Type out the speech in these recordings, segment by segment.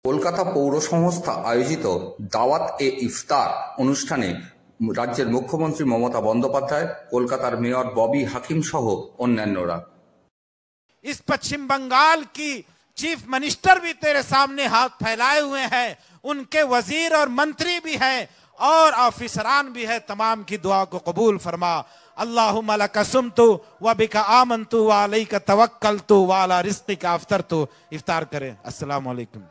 কলকাতা পৌর সংস্থা আয়োজিত দাওয়াত এ ইফতার অনুষ্ঠানে রাজ্যের মুখ্যমন্ত্রী মমতা বন্দ্যোপাধ্যায়, কলকাতার মেয়র ববি হাকিম সহ অন্যান্যরা। इस पश्चिम बंगाल की चीफ मिनिस्टर भी तेरे सामने हाथ फैलाए हुए हैं, उनके वजीर और मंत्री भी हैं और ऑफिसरान भी है। तमाम की दुआ को कबूल फरमा। अल्लाहुम्मा लका सुमतु व बिका आमनतु व अलैका तवक्कलतु व अला रिज़्क़िका अफ़तरतु। इफ्तार करें। अस्सलामु अलैकुम।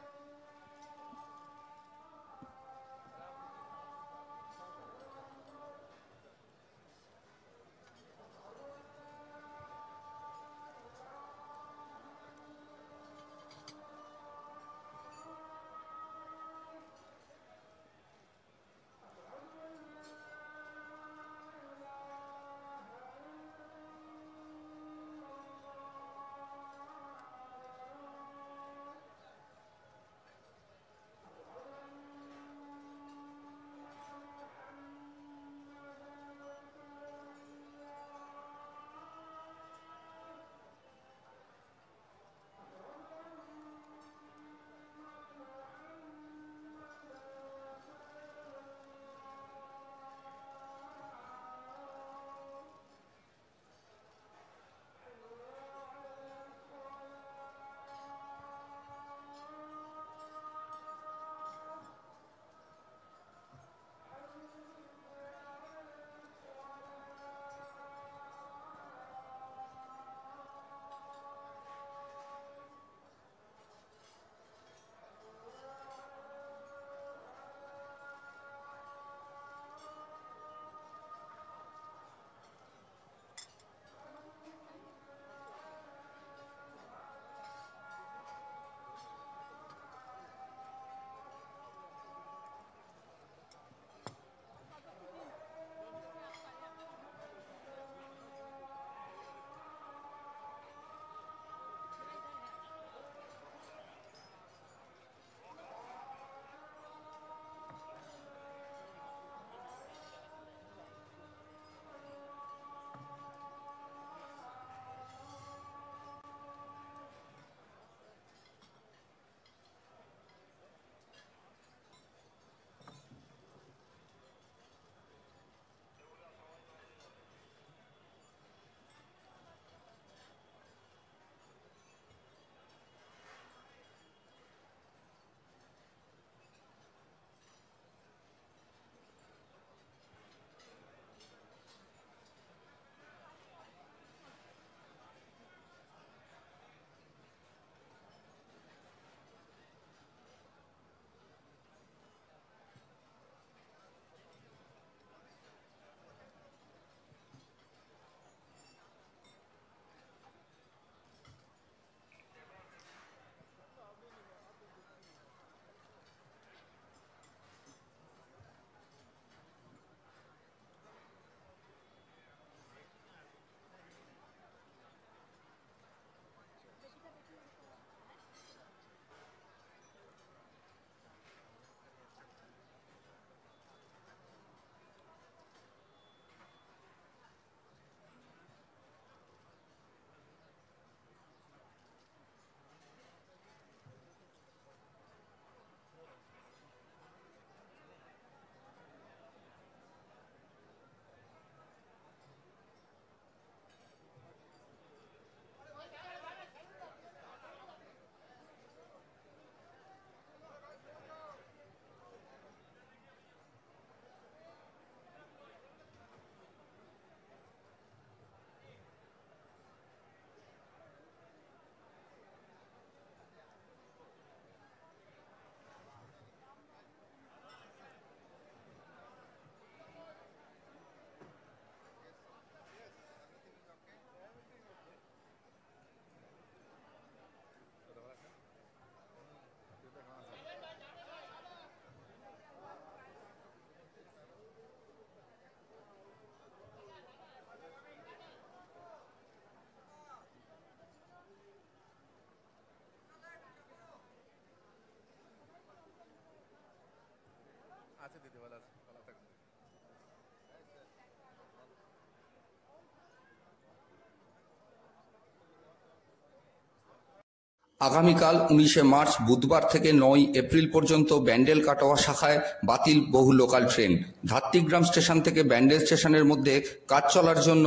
আগামীকাল 19শে মার্চ বুধবার থেকে 9 এপ্রিল পর্যন্ত ব্যান্ডেল কাটোয়া শাখায় বাতিল বহু লোকাল ট্রেন। ধাত্রীগ্রাম স্টেশন থেকে ব্যান্ডেল স্টেশনের মধ্যে কাজ চলার জন্য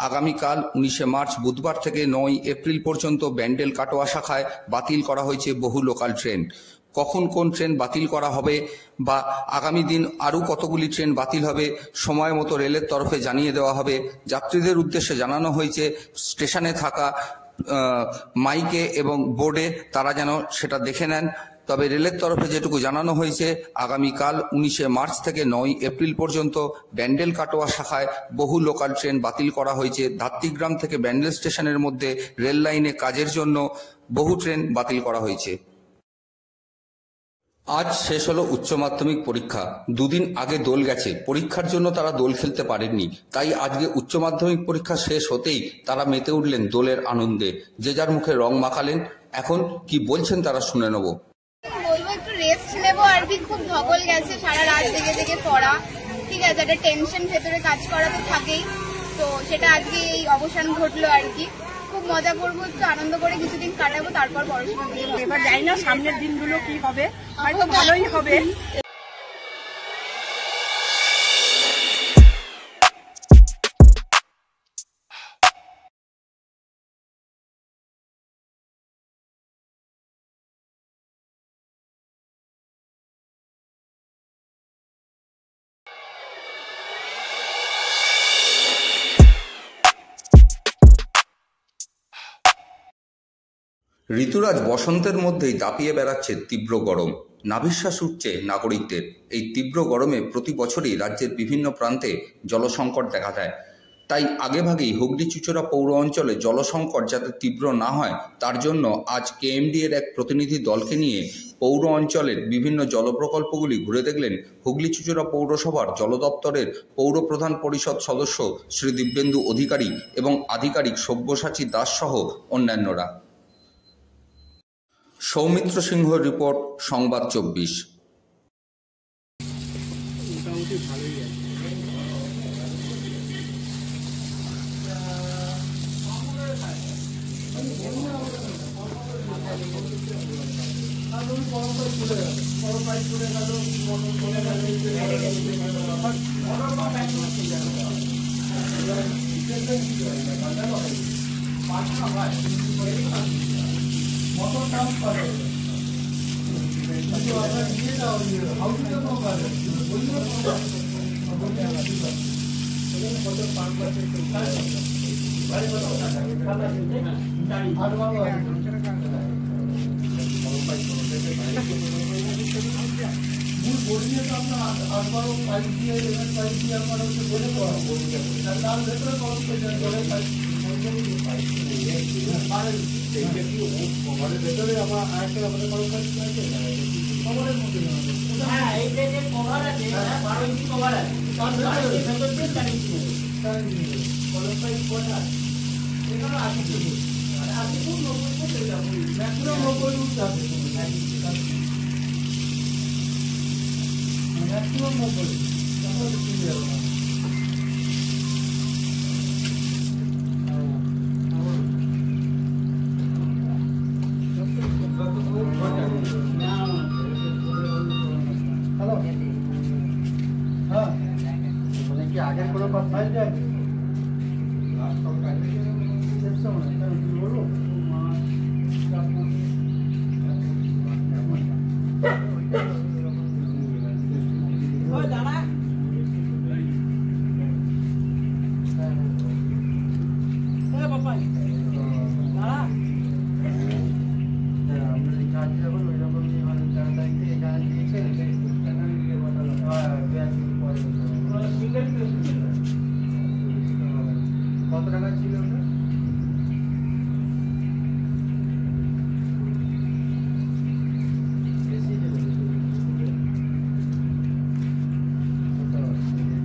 আগামীকাল 19শে মার্চ বুধবার থেকে 9 এপ্রিল পর্যন্ত ব্যান্ডেল কাটোয়া শাখায় বাতিল করা হয়েছে বহু লোকাল ট্রেন। কখন কোন ট্রেন বাতিল করা হবে বা আগামী দিন আরও কতগুলি ট্রেন বাতিল হবে সময় মতো রেলের তরফে জানিয়ে দেওয়া হবে। যাত্রীদের উদ্দেশ্যে জানানো হয়েছে স্টেশনে থাকা মাইকে এবং বোর্ডে তারা যেন সেটা দেখে নেন। তবে রেলের তরফে যেটুকু জানানো হয়েছে আগামীকাল 19শে মার্চ থেকে 9 এপ্রিল পর্যন্ত ব্যান্ডেল কাটোয়া শাখায় বহু লোকাল ট্রেন বাতিল করা হয়েছে। ধাত্রীগ্রাম থেকে ব্যান্ডেল স্টেশনের মধ্যে রেল লাইনে কাজের জন্য বহু ট্রেন বাতিল করা হয়েছে। আজ শেষ হলো উচ্চ মাধ্যমিক পরীক্ষা। দুদিন আগে দোল গেছে, পরীক্ষার জন্য তারা দোল খেলতে পারেননি, তাই আজকে উচ্চ মাধ্যমিক পরীক্ষা শেষ হতেই তারা মেতে উঠলেন দোলের আনন্দে, যে যার মুখে রং মাখালেন। এখন কি বলছেন তারা শুনে নেব। বলবো একটু রেস্ট নেবো আর কি, খুব ধকল গেছে, সারা রাত জেগে জেগে পড়া, ঠিক আছে, একটা টেনশন ভেতরে কাজ করা তো থাকেই, তো সেটা আজকে এই অবসান ঘটলো আর কি। খুব মজা করবো, একটু আনন্দ করে কিছুদিন কাটাবো, তারপর পড়াশোনা দিয়ে এবার জানি না সামনের দিনগুলো কি হবে, হয়তো ভালোই হবে। ঋতুরাজ বসন্তের মধ্যেই দাপিয়ে বেড়াচ্ছে তীব্র গরম, নাভিশ্বাস উঠছে নাগরিকদের। এই তীব্র গরমে প্রতি বছরই রাজ্যের বিভিন্ন প্রান্তে জলসংকট দেখা দেয়। তাই আগেভাগেই হুগলি চুঁচুড়া পৌর অঞ্চলে জলসংকট যাতে তীব্র না হয় তার জন্য আজ কেএমডি এর এক প্রতিনিধি দলকে নিয়ে পৌর অঞ্চলের বিভিন্ন জল প্রকল্পগুলি ঘুরে দেখলেন হুগলি চুঁচুড়া পৌরসভার জল দপ্তরের পৌর প্রধান পরিষদ সদস্য শ্রী দিব্যেন্দু অধিকারী এবং আধিকারিক সব্যসাচী দাস সহ অন্যান্যরা। সৌমিত্র সিংহর রিপোর্ট, সংবাদ 24।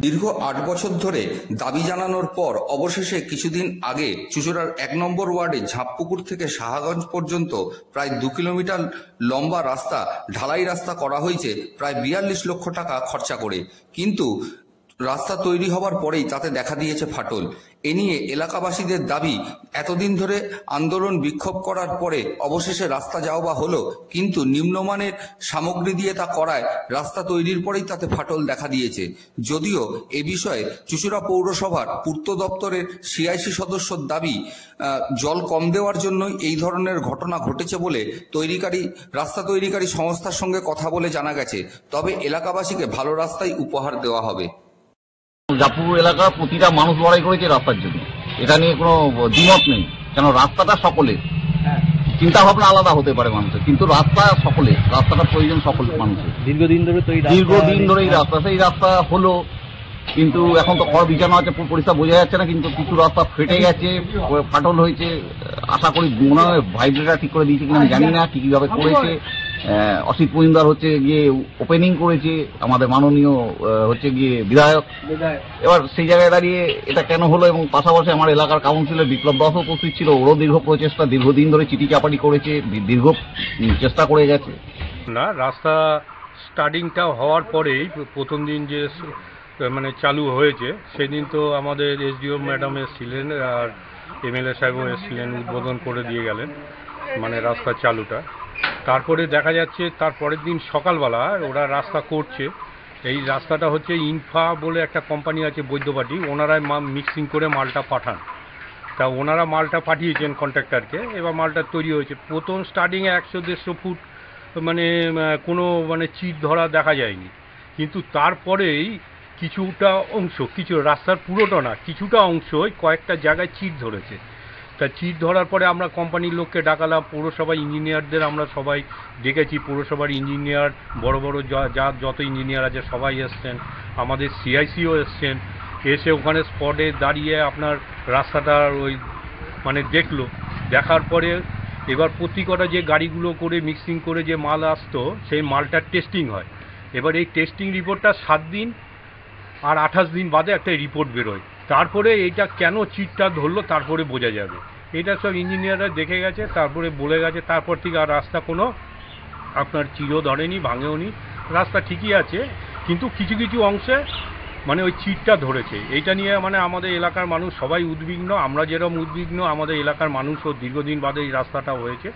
দীর্ঘ 8 বছর ধরে দাবি জানানোর পর অবশেষে কিছুদিন আগে চুঁচুড়ার 1 নম্বর ওয়ার্ডে ঝাঁপপুকুর থেকে সাহাগঞ্জ পর্যন্ত প্রায় 2 কিলোমিটার লম্বা রাস্তা ঢালাই রাস্তা করা হয়েছে প্রায় 42 লক্ষ টাকা খরচা করে। কিন্তু রাস্তা তৈরি হবার পরেই তাতে দেখা দিয়েছে ফাটল। এ নিয়ে এলাকাবাসীদের দাবি, এতদিন ধরে আন্দোলন বিক্ষোভ করার পরে অবশেষে রাস্তা যাওয়া হলো, কিন্তু নিম্নমানের সামগ্রী দিয়ে তা করায় রাস্তা তৈরির পরেই তাতে ফাটল দেখা দিয়েছে। যদিও এ বিষয়ে চুঁচুড়া পৌরসভার পূর্ত দপ্তরের সিআইসি সদস্যর দাবি, জল কম দেওয়ার জন্যই এই ধরনের ঘটনা ঘটেছে বলে রাস্তা তৈরিকারী সংস্থার সঙ্গে কথা বলে জানা গেছে। তবে এলাকাবাসীকে ভালো রাস্তাই উপহার দেওয়া হবে। জাপুর এলাকার প্রতিটা মানুষ লড়াই করেছে রাস্তার জন্য, এটা নিয়ে কোনো দ্বিমত নেই। কেন রাস্তাটা সকলের, চিন্তা ভাবনা আলাদা হতে পারে মানুষের, কিন্তু রাস্তা সকলের, রাস্তাটা প্রয়োজন সকল মানুষের। দীর্ঘদিন ধরে এই রাস্তা সেই রাস্তা হলো, কিন্তু এখন তো খড় বিছানো আছে, পরিষ্কার বোঝা যাচ্ছে না, কিন্তু কিছু রাস্তা ফেটে গেছে, ফাটল হয়েছে। আশা করি মনে হয় ভাইব্রেটার ঠিক করে দিয়েছে কিনা আমি জানি না, কিভাবে করেছে। অসিত মজুমদার হচ্ছে গিয়ে ওপেনিং করেছে, আমাদের মাননীয় হচ্ছে গিয়ে বিধায়ক। এবার সেই জায়গায় দাঁড়িয়ে এটা কেন হলো, এবং পাশাপাশি আমার এলাকার কাউন্সিলর বিপ্লব দাসও উপস্থিত ছিল। ওরও দীর্ঘদিন ধরে চিঠি চাপাটি করেছে, দীর্ঘ চেষ্টা করে গেছে। না, রাস্তা স্টার্টিংটা হওয়ার পরেই প্রথম দিন যে মানে চালু হয়েছে, সেদিন তো আমাদের এসডিও ম্যাডাম এসেছিলেন আর এমএলএ সাহেবও এসেছিলেন, উদ্বোধন করে দিয়ে গেলেন মানে রাস্তা চালুটা। তারপরে দেখা যাচ্ছে তার পরের দিন সকালবেলা ওরা রাস্তা করছে। এই রাস্তাটা হচ্ছে ইনফা বলে একটা কোম্পানি আছে বৈদ্যবাটি, ওনারাই মিক্সিং করে মালটা পাঠান। তা ওনারা মালটা পাঠিয়েছেন কন্ট্রাক্টরকে, এবার মালটা তৈরি হয়েছে। প্রথম স্টার্টিংয়ে 100-150 ফুট মানে কোনো মানে চিট ধরা দেখা যায়নি, কিন্তু তারপরেই কিছুটা অংশ, কিছু রাস্তার পুরোটা না, কিছুটা অংশই কয়েকটা জায়গায় চিট ধরেছে। তা চিট ধরার পরে আমরা কোম্পানির লোককে ডাকালাম, পৌরসভার ইঞ্জিনিয়ারদের আমরা সবাই ডেকেছি, পৌরসভার ইঞ্জিনিয়ার বড় বড় যত ইঞ্জিনিয়ার আছে সবাই এসছেন, আমাদের সিআইসিও এসছেন, এসে ওখানে স্পটে দাঁড়িয়ে আপনার রাস্তাটার ওই মানে দেখলো। দেখার পরে এবার প্রতিকটা যে গাড়িগুলো করে মিক্সিং করে যে মাল আসতো সেই মালটার টেস্টিং হয়। এবার এই টেস্টিং রিপোর্টটা 7 দিন আর 28 দিন বাদে একটা রিপোর্ট বেরোয়। তারপরে এইটা কেন চিটটা ধরলো তারপরে বোঝা যাবে। এটা সব ইঞ্জিনিয়াররা দেখে গেছে, তারপরে বলে গেছে। তারপর থেকে আর রাস্তা কোনো আপনার চিরও ধরেনি, ভাঙেওনি, রাস্তা ঠিকই আছে, কিন্তু কিছু কিছু অংশে মানে ওই চিটটা ধরেছে। এইটা নিয়ে মানে আমাদের এলাকার মানুষ সবাই উদ্বিগ্ন, আমরা যেরকম উদ্বিগ্ন আমাদের এলাকার মানুষও। দীর্ঘদিন বাদে এই রাস্তাটা হয়েছে,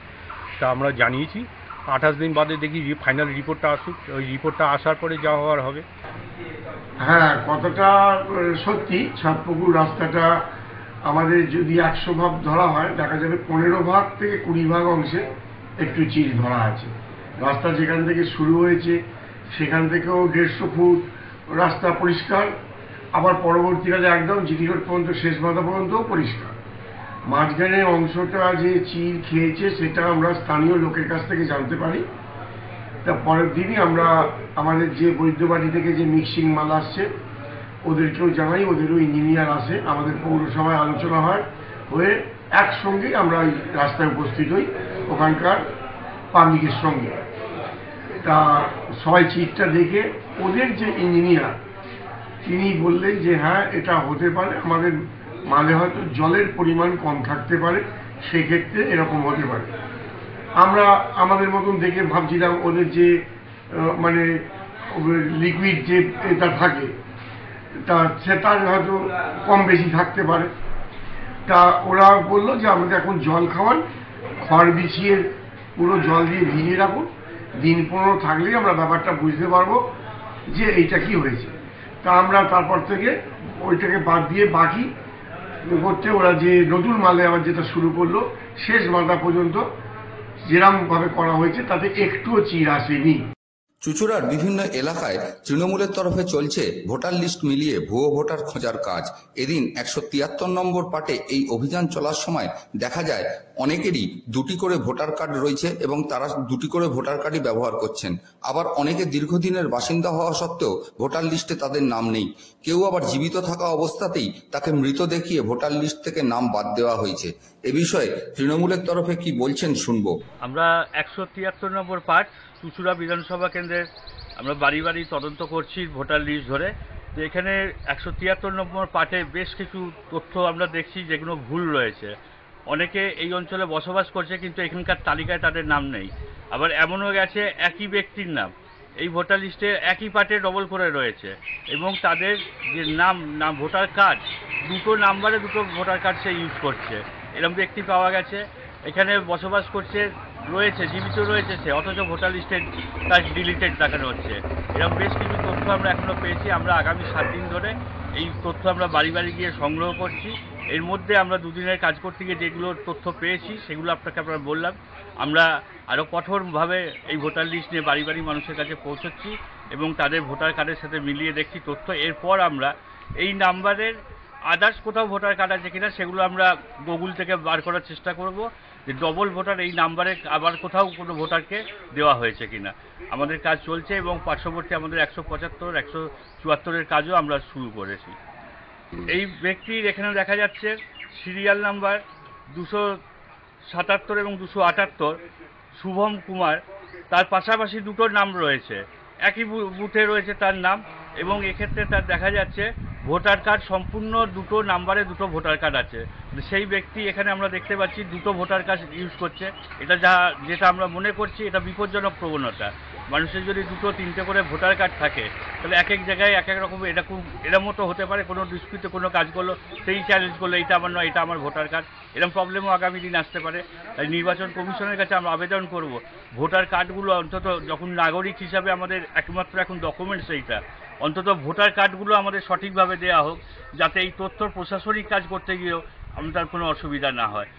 তা আমরা জানিয়েছি। 28 দিন বাদে দেখি ফাইনাল রিপোর্টটা আসুক, ওই রিপোর্টটা আসার পরে যা হওয়ার হবে। হ্যাঁ, কথাটা সত্যি। ছাদপুকুর রাস্তাটা আমাদের যদি 100 ভাগ ধরা হয়, দেখা যাবে 15 ভাগ থেকে 20 ভাগ অংশে একটু চির ধরা আছে। রাস্তা যেখান থেকে শুরু হয়েছে সেখান থেকেও 150 ফুট রাস্তা পরিষ্কার, আবার পরবর্তীকালে একদম জিটি রোড পর্যন্ত শেষ মাথা পর্যন্তও পরিষ্কার। মাঝখানে অংশটা যে চির খেয়েছে সেটা আমরা স্থানীয় লোকের কাছ থেকে জানতে পারি। তা পরের দিনই আমরা আমাদের যে বৈদ্যবাটি থেকে যে মিক্সিং মাল আসছে ওদেরকেও জানাই, ওদেরও ইঞ্জিনিয়ার আসে, আমাদের পৌরসভায় আলোচনা হয়, হয়ে একসঙ্গেই আমরা ওই রাস্তায় উপস্থিত হই ওখানকার পাবলিকের সঙ্গে। তা সবাই চিটটা দেখে ওদের যে ইঞ্জিনিয়ার তিনি বললেন যে হ্যাঁ এটা হতে পারে, আমাদের মালে হয়তো জলের পরিমাণ কম থাকতে পারে, সেক্ষেত্রে এরকম হতে পারে। আমরা আমাদের মতন দেখে ভাবছিলাম ওদের যে মানে লিকুইড যে এটা থাকে তা সেটার হয়তো কম বেশি থাকতে পারে। তা ওরা বললো যে আমাদের এখন জল খাওয়ান, খড় বিছিয়ে পুরো জল দিয়ে ভিজিয়ে রাখুন, দিন 15 থাকলেই আমরা ব্যাপারটা বুঝতে পারবো যে এইটা কি হয়েছে। তা আমরা তারপর থেকে ওইটাকে বাদ দিয়ে বাকি করতে ওরা যে নতুন মালে আবার যেটা শুরু করলো শেষ মাথা পর্যন্ত যেরকমভাবে করা হয়েছে তাতে একটুও চির আসেনি। চুঁচুড়ার বিভিন্ন এলাকায় তৃণমূলের তরফে চলছে ভোটার লিস্ট মিলিয়ে ভুয়ো ভোটার খোঁজার কাজ। এদিন 173 নম্বর পার্টে এই অভিযান চলার সময় দেখা যায় অনেকেরই 2টি করে ভোটার কার্ড রয়েছে এবং তারা 2টি করে ভোটার কার্ডই ব্যবহার করছেন। আবার অনেকে দীর্ঘদিনের বাসিন্দা হওয়া সত্ত্বেও ভোটার লিস্টে তাদের নাম নেই। কেউ আবার জীবিত থাকা অবস্থাতেই তাকে মৃত দেখিয়ে ভোটার লিস্ট থেকে নাম বাদ দেওয়া হয়েছে। এ বিষয়ে তৃণমূলের তরফে কি বলছেন শুনবো। আমরা 173 নম্বর পার্ট চুঁচুড়া বিধানসভা কেন্দ্রের আমরা বাড়ি বাড়ি তদন্ত করছি ভোটার লিস্ট ধরে। তো এখানে 173 নম্বর পার্টে বেশ কিছু তথ্য আমরা দেখছি যেগুলো ভুল রয়েছে। অনেকে এই অঞ্চলে বসবাস করছে কিন্তু এখানকার তালিকায় তাদের নাম নেই। আবার এমনও গেছে একই ব্যক্তির নাম এই ভোটার লিস্টে একই পার্টে ডবল করে রয়েছে এবং তাদের যে নাম ভোটার কার্ড দুটো নাম্বারে দুটো ভোটার কার্ড সে ইউজ করছে, এরকম ব্যক্তি পাওয়া গেছে। এখানে বসবাস করছে, রয়েছে, জীবিত রয়েছে সে, অথচ ভোটার লিস্টে তার ডিলিটেড দেখানো হচ্ছে। এরকম বেশ কিছু তথ্য আমরা এখনও পেয়েছি। আমরা আগামী 7 দিন ধরে এই তথ্য আমরা বাড়ি বাড়ি গিয়ে সংগ্রহ করছি। এর মধ্যে আমরা দুদিনের কাজ করতে গিয়ে যেগুলো তথ্য পেয়েছি সেগুলো আপনাকে বললাম। আমরা আরও কঠোরভাবে এই ভোটার লিস্ট নিয়ে বাড়ি বাড়ি মানুষের কাছে পৌঁছচ্ছি এবং তাদের ভোটার কার্ডের সাথে মিলিয়ে দেখছি তথ্য। এরপর আমরা এই নাম্বারের আদার্স কোথাও ভোটার কার্ড আছে কিনা সেগুলো আমরা গুগল থেকে বার করার চেষ্টা করব, যে ডবল ভোটার এই নাম্বারে আবার কোথাও কোনো ভোটারকে দেওয়া হয়েছে কিনা। আমাদের কাজ চলছে এবং পার্শ্ববর্তী আমাদের 175, 174-এর কাজও আমরা শুরু করেছি। এই ব্যক্তির এখানে দেখা যাচ্ছে সিরিয়াল নাম্বার 277 এবং 278 শুভম কুমার, তার পাশাপাশি দুটো নাম রয়েছে, একই বুথে রয়েছে তার নাম এবং এক্ষেত্রে তার দেখা যাচ্ছে ভোটার কার্ড সম্পূর্ণ দুটো নাম্বারে দুটো ভোটার কার্ড আছে। সেই ব্যক্তি এখানে আমরা দেখতে পাচ্ছি দুটো ভোটার কার্ড ইউজ করছে। এটা যেটা আমরা মনে করছি এটা বিপজ্জনক প্রবণতা। মানুষের যদি 2-3টে করে ভোটার কার্ড থাকে তাহলে এক এক জায়গায় এক এক রকম এরকম মতো হতে পারে, কোনো ডিসপিউটে কোনো কাজ করলো সেই চ্যালেঞ্জ করলো এটা আমার নয়, এটা আমার ভোটার কার্ড, এরকম প্রবলেমও আগামী দিন আসতে পারে। তাই নির্বাচন কমিশনের কাছে আমরা আবেদন করব ভোটার কার্ডগুলো অন্তত যখন নাগরিক হিসাবে আমাদের একমাত্র এখন ডকুমেন্টস এইটা, অন্তত ভোটার কার্ডগুলো আমাদের সঠিকভাবে দেওয়া হোক, যাতে এই তথ্য প্রশাসনিক কাজ করতে গিয়েও আমাদের কোনো অসুবিধা না হয়।